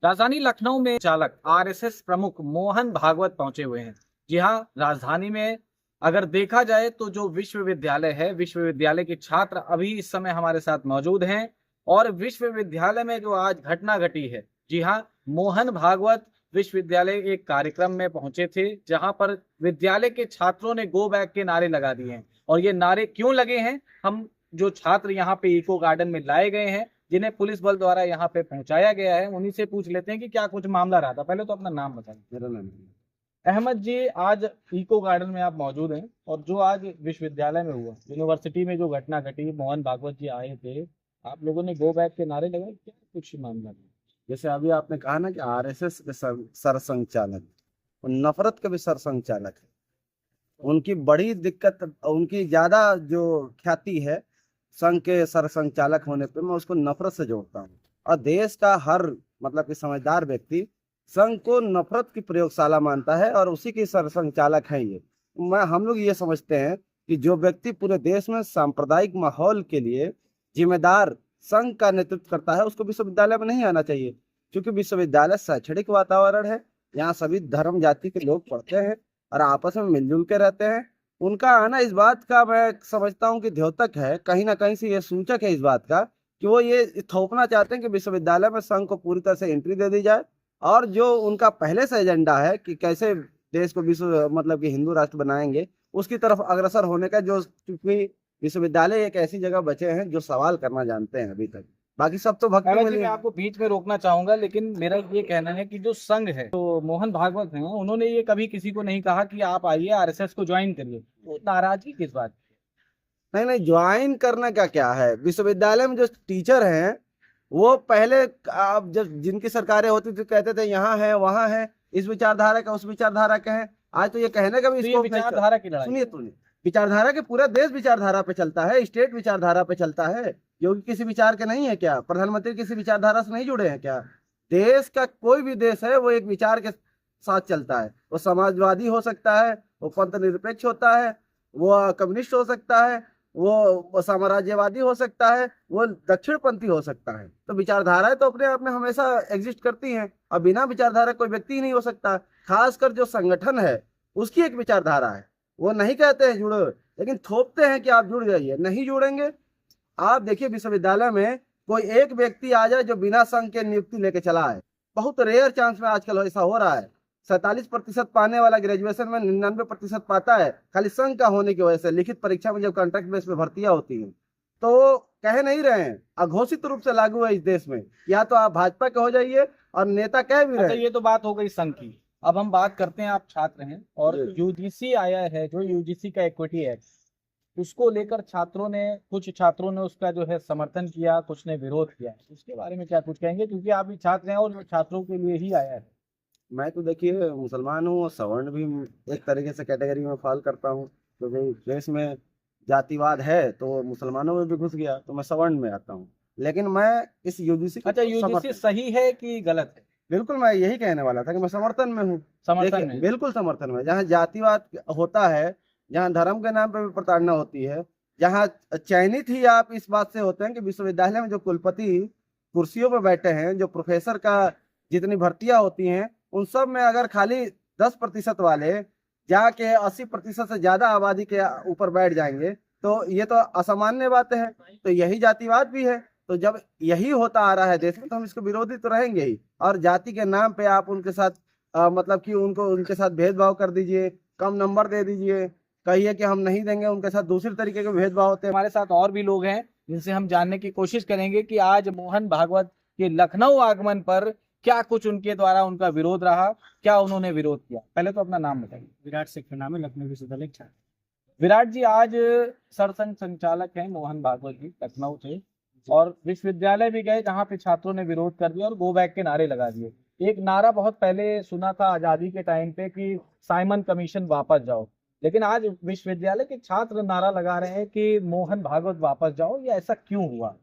राजधानी लखनऊ में चालक आरएसएस प्रमुख मोहन भागवत पहुंचे हुए हैं। जी हाँ, राजधानी में अगर देखा जाए तो जो विश्वविद्यालय है, विश्वविद्यालय के छात्र अभी इस समय हमारे साथ मौजूद हैं और विश्वविद्यालय में जो आज घटना घटी है, जी हाँ, मोहन भागवत विश्वविद्यालय एक कार्यक्रम में पहुंचे थे जहां पर विद्यालय के छात्रों ने गो बैक के नारे लगा दिए हैं। और ये नारे क्यों लगे हैं, हम जो छात्र यहाँ पे इको गार्डन में लाए गए हैं, जिन्हें पुलिस बल द्वारा यहाँ पे पहुंचाया गया है, उन्हीं से पूछ लेते हैं कि क्या कुछ मामला रहा था। पहले तो अपना नाम बताइए। मेरा नाम अहमद जी, आज इको गार्डन में आप मौजूद हैं और जो आज विश्वविद्यालय में हुआ, यूनिवर्सिटी में जो घटना घटी, मोहन भागवत जी आए थे, आप लोगों ने गो बैक के नारे लगाए, क्या कुछ मामला था? जैसे अभी आपने कहा ना कि आरएसएस के सरसंघचालक, वो नफरत के भी सरसंघचालक है। उनकी बड़ी दिक्कत, उनकी ज्यादा जो ख्याति है संघ के सरसंघचालक होने पे, मैं उसको नफरत से जोड़ता हूँ। और देश का हर मतलब कि समझदार व्यक्ति संघ को नफरत की प्रयोगशाला मानता है और उसी के सरसंघचालक है ये। हम लोग ये समझते हैं कि जो व्यक्ति पूरे देश में सांप्रदायिक माहौल के लिए जिम्मेदार संघ का नेतृत्व करता है, उसको विश्वविद्यालय में नहीं आना चाहिए। क्योंकि विश्वविद्यालय शैक्षणिक वातावरण है, यहाँ सभी धर्म जाति के लोग पढ़ते हैं और आपस में मिलजुल के रहते हैं। उनका आना इस बात का मैं समझता हूँ कि द्योतक है, कहीं ना कहीं से ये सूचक है इस बात का कि वो ये थोपना चाहते हैं कि विश्वविद्यालय में संघ को पूरी तरह से एंट्री दे दी जाए। और जो उनका पहले से एजेंडा है कि कैसे देश को विश्व मतलब कि हिंदू राष्ट्र बनाएंगे, उसकी तरफ अग्रसर होने का, जो क्योंकि विश्वविद्यालय एक ऐसी जगह बचे हैं जो सवाल करना जानते हैं अभी तक, बाकी सब तो भक्ति अहमद में जी, मैं आपको बीच में रोकना चाहूंगा, लेकिन मेरा ये कहना है कि जो संघ है, तो मोहन भागवत हैं, उन्होंने ये कभी किसी को नहीं कहा कि आप आइए आरएसएस को ज्वाइन करिए। तो नाराजगी किस बात की? नहीं नहीं, ज्वाइन करने का क्या है। विश्वविद्यालय में जो टीचर हैं वो पहले, आप जब जिनकी सरकारें होती थी कहते थे यहाँ है वहां है, इस विचारधारा का उस विचारधारा के हैं। आज तो ये कहने का भी तो ये स्कोप नहीं। विचारधारा की लड़ाई सुनिए सुनिए, विचारधारा के पूरा देश विचारधारा पे चलता है, स्टेट विचारधारा पे चलता है। योगी किसी विचार के नहीं है क्या? प्रधानमंत्री किसी विचारधारा से नहीं जुड़े हैं क्या? देश का कोई भी देश है वो एक विचार के साथ चलता है। वो समाजवादी हो सकता है, वो पंथ निरपेक्ष होता है, वो कम्युनिस्ट हो सकता है, वो साम्राज्यवादी हो सकता है, वो दक्षिणपंथी हो सकता है। तो विचारधाराएं तो अपने आप में हमेशा एग्जिस्ट करती हैं और बिना विचारधारा कोई व्यक्ति ही नहीं हो सकता। खासकर जो संगठन है उसकी एक विचारधारा है। वो नहीं कहते हैं जुड़ो, लेकिन थोपते हैं कि आप जुड़ जाइए। नहीं जुड़ेंगे। आप देखिए विश्वविद्यालय में कोई एक व्यक्ति आ जाए जो बिना संघ के नियुक्ति लेके चला है, बहुत रेयर चांस में आजकल ऐसा हो रहा है। 47% पाने वाला ग्रेजुएशन में 99% पाता है, खाली संघ का होने की वजह से। लिखित परीक्षा में जब कॉन्ट्रैक्ट बेस पे भर्तियां होती हैं तो कह नहीं रहे हैं, अघोषित रूप से लागू है इस देश में, या तो आप भाजपा के हो जाइए और नेता कह भी अच्छा, रहे हैं। ये तो बात हो गई संघ की। अब हम बात करते हैं, आप छात्र हैं और जी। यूजीसी आया है, जो यूजीसी का इक्विटी एक्ट, उसको लेकर छात्रों ने, कुछ छात्रों ने उसका जो है समर्थन किया, कुछ ने विरोध किया। उसके बारे में क्या कुछ कहेंगे, क्योंकि आप भी छात्र हैं और छात्रों के लिए ही आया है। मैं तो देखिए मुसलमान हूँ और सवर्ण भी एक तरीके से कैटेगरी में फॉल करता हूँ, क्योंकि देश में जातिवाद है तो मुसलमानों में भी घुस गया, तो मैं सवर्ण में आता हूँ। लेकिन मैं इस यूजीसी अच्छा, को यूजीसी सही है कि गलत है? बिल्कुल मैं यही कहने वाला था कि मैं समर्थन में हूँ। समर्थन देखिए में? बिल्कुल समर्थन में। जहाँ जातिवाद होता है, जहाँ धर्म के नाम पर भी प्रताड़ना होती है, जहाँ चयनित ही आप इस बात से होते हैं कि विश्वविद्यालय में जो कुलपति कुर्सियों पर बैठे हैं, जो प्रोफेसर का जितनी भर्तियां होती हैं, उन सब में अगर खाली 10% वाले जाके 80% से ज्यादा आबादी के ऊपर बैठ जाएंगे तो ये तो असामान्य बात है। तो यही जातिवाद भी है। तो जब यही होता आ रहा है देश में तो हम इसको विरोधी तो रहेंगे ही। और जाति के नाम पे आप उनके साथ मतलब कि उनको उनके साथ भेदभाव कर दीजिए, कम नंबर दे दीजिए, कहिए कि हम नहीं देंगे। उनके साथ दूसरी तरीके के भेदभाव होते हैं। हमारे साथ और भी लोग हैं जिनसे हम जानने की कोशिश करेंगे कि आज मोहन भागवत के लखनऊ आगमन पर क्या कुछ उनके द्वारा उनका विरोध रहा, क्या उन्होंने विरोध किया। पहले तो अपना नाम बताइए। विराट सेक्टर नाम है, लखनऊ विश्वविद्यालय छात्र। विराट जी, आज सरसंघ संचालक हैं मोहन भागवत जी, लखनऊ से, और विश्वविद्यालय भी गए जहां पे छात्रों ने विरोध कर दिया और गो बैक के नारे लगा दिए। एक नारा बहुत पहले सुना था आजादी के टाइम पे कि साइमन कमीशन वापस जाओ, लेकिन आज विश्वविद्यालय के छात्र नारा लगा रहे हैं कि मोहन भागवत वापस जाओ। ये ऐसा क्यों हुआ?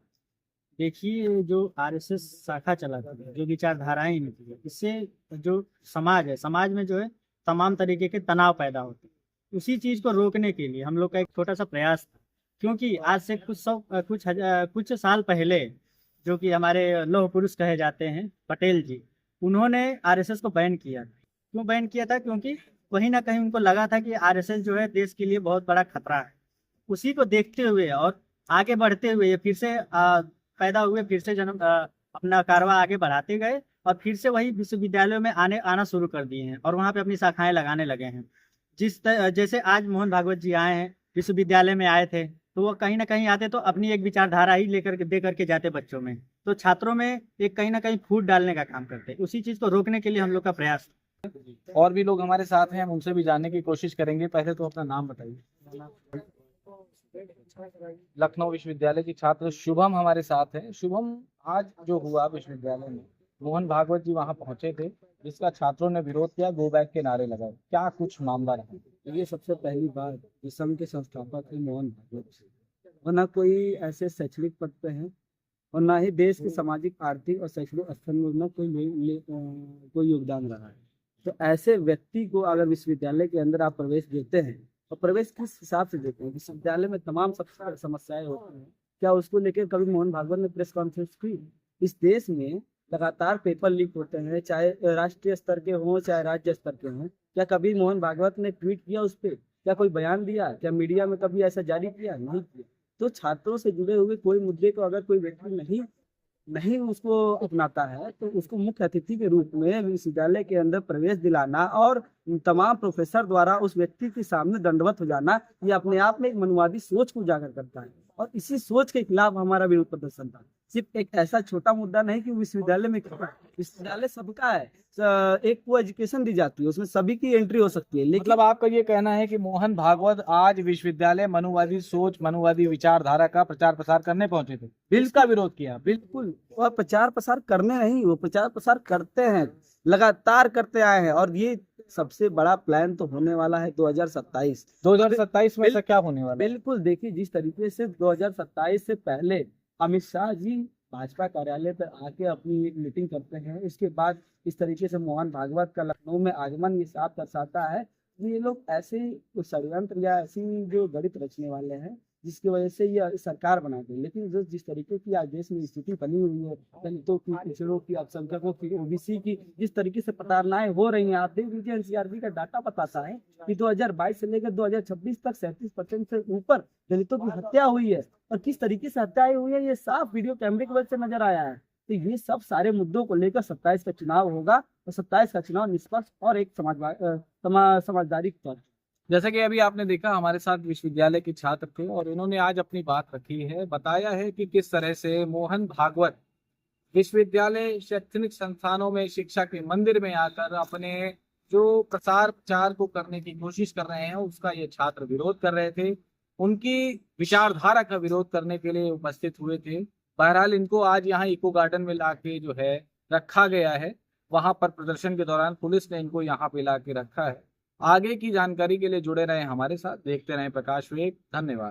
देखिए, जो आरएसएस शाखा चलाती है, जो विचारधाराएं इनकी है, इससे जो समाज है, समाज में जो है तमाम तरीके के तनाव पैदा होते हैं। उसी चीज को रोकने के लिए हम लोग का एक छोटा सा प्रयास था। क्योंकि आज से कुछ साल पहले, जो कि हमारे लौह पुरुष कहे जाते हैं पटेल जी, उन्होंने आरएसएस को बैन किया। क्यों बैन किया था? क्योंकि कहीं ना कहीं उनको लगा था कि आरएसएस जो है देश के लिए बहुत बड़ा खतरा है। उसी को देखते हुए और आगे बढ़ते हुए ये फिर से पैदा हुए, फिर से अपना कारवा आगे बढ़ाते गए और फिर से वही विश्वविद्यालयों में आना शुरू कर दिए हैं और वहाँ पे अपनी शाखाएं लगाने लगे हैं। जैसे आज मोहन भागवत जी आए हैं, विश्वविद्यालय में आए थे, तो वो कहीं ना कहीं आते तो अपनी एक विचारधारा ही दे करके जाते बच्चों में, तो छात्रों में एक कहीं ना कहीं फूट डालने का काम करते। उसी चीज को रोकने के लिए हम लोग का प्रयास। और भी लोग हमारे साथ हैं, हम उनसे भी जानने की कोशिश करेंगे। पहले तो अपना नाम बताइए। लखनऊ विश्वविद्यालय की छात्र शुभम हमारे साथ है। शुभम, आज जो हुआ विश्वविद्यालय में, मोहन भागवत जी वहां पहुंचे थे, जिसका छात्रों ने विरोध किया, गो बैक के नारे लगाए, क्या कुछ मामला रहा? ये सबसे पहली बार इस संघ के संस्थापक है मोहन भागवत जी, और न कोई ऐसे शैक्षणिक पद पे हैं और ना ही देश के सामाजिक, आर्थिक और शैक्षणिक स्तर में उनका कोई योगदान रहा है। तो ऐसे व्यक्ति को अगर विश्वविद्यालय के अंदर आप प्रवेश देते हैं, और प्रवेश किस हिसाब से देते हैं? विश्वविद्यालय में तमाम समस्याएं होती हैं, क्या उसको लेकर कभी मोहन भागवत ने प्रेस कॉन्फ्रेंस की? इस देश में लगातार पेपर लीक होते हैं, चाहे राष्ट्रीय स्तर के हों चाहे राज्य स्तर के हों। क्या कभी मोहन भागवत ने ट्वीट किया उस पर? क्या कोई बयान दिया? क्या मीडिया में कभी ऐसा जारी किया? नहीं किया। तो छात्रों से जुड़े हुए कोई मुद्दे को अगर कोई व्यक्ति नहीं उसको अपनाता है, तो उसको मुख्य अतिथि के रूप में विश्वविद्यालय के अंदर प्रवेश दिलाना और तमाम प्रोफेसर द्वारा उस व्यक्ति के सामने दंडवत हो जाना, ये अपने आप में एक मनुवादी सोच को उजागर करता है। और इसी सोच के खिलाफ हमारा विरोध प्रदर्शन था। सिर्फ एक ऐसा छोटा मुद्दा नहीं कि विश्वविद्यालय में, विश्वविद्यालय सबका है, एक को एजुकेशन दी जाती है, उसमें सभी की एंट्री हो सकती है। लेकिन मतलब आपका ये कहना है कि मोहन भागवत आज विश्वविद्यालय मनुवादी सोच, मनुवादी विचारधारा का प्रचार प्रसार करने पहुंचे थे, बिल का विरोध किया? बिल्कुल। और प्रचार प्रसार करने नहीं, वो प्रचार प्रसार करते हैं, लगातार करते आए हैं। और ये सबसे बड़ा प्लान तो होने वाला है 2027 में। ऐसा क्या होने वाला है? बिल्कुल। देखिए, जिस तरीके से 2027 से पहले अमित शाह जी भाजपा कार्यालय पर आके अपनी एक मीटिंग करते हैं, इसके बाद इस तरीके से मोहन भागवत का लखनऊ में आगमन ये साफ दर्शाता है कि ये लोग ऐसे षड्यंत्र या ऐसी जो गणित रचने वाले हैं जिसकी वजह से ये सरकार बना दी। लेकिन जो जिस तरीके की आज देश में स्थिति बनी हुई है, दलितों की, पिछड़ों की, अल्पसंख्यकों की, ओबीसी की, जिस तरीके से प्रताड़नाएं हो रही हैं, आप देख लीजिए एनसीआरबी का डाटा बताता है कि 2022 से लेकर 2026 तक 37% से ऊपर दलितों की हत्या हुई है। और किस तरीके से हत्याएं हुई है, ये साफ वीडियो कैमरे की वजह से नजर आया है। तो ये सब सारे मुद्दों को लेकर 27 का चुनाव होगा, और 27 का चुनाव निष्पक्ष और एक समझदारी पर। जैसे कि अभी आपने देखा, हमारे साथ विश्वविद्यालय के छात्र थे और इन्होंने आज अपनी बात रखी है, बताया है कि किस तरह से मोहन भागवत विश्वविद्यालय शैक्षणिक संस्थानों में, शिक्षा के मंदिर में आकर अपने जो प्रसार प्रचार को करने की कोशिश कर रहे हैं, उसका ये छात्र विरोध कर रहे थे। उनकी विचारधारा का विरोध करने के लिए उपस्थित हुए थे। बहरहाल इनको आज यहाँ इको गार्डन में लाके जो है रखा गया है। वहां पर प्रदर्शन के दौरान पुलिस ने इनको यहाँ पे लाके रखा है। आगे की जानकारी के लिए जुड़े रहें हमारे साथ, देखते रहें प्रकाश वेग। धन्यवाद।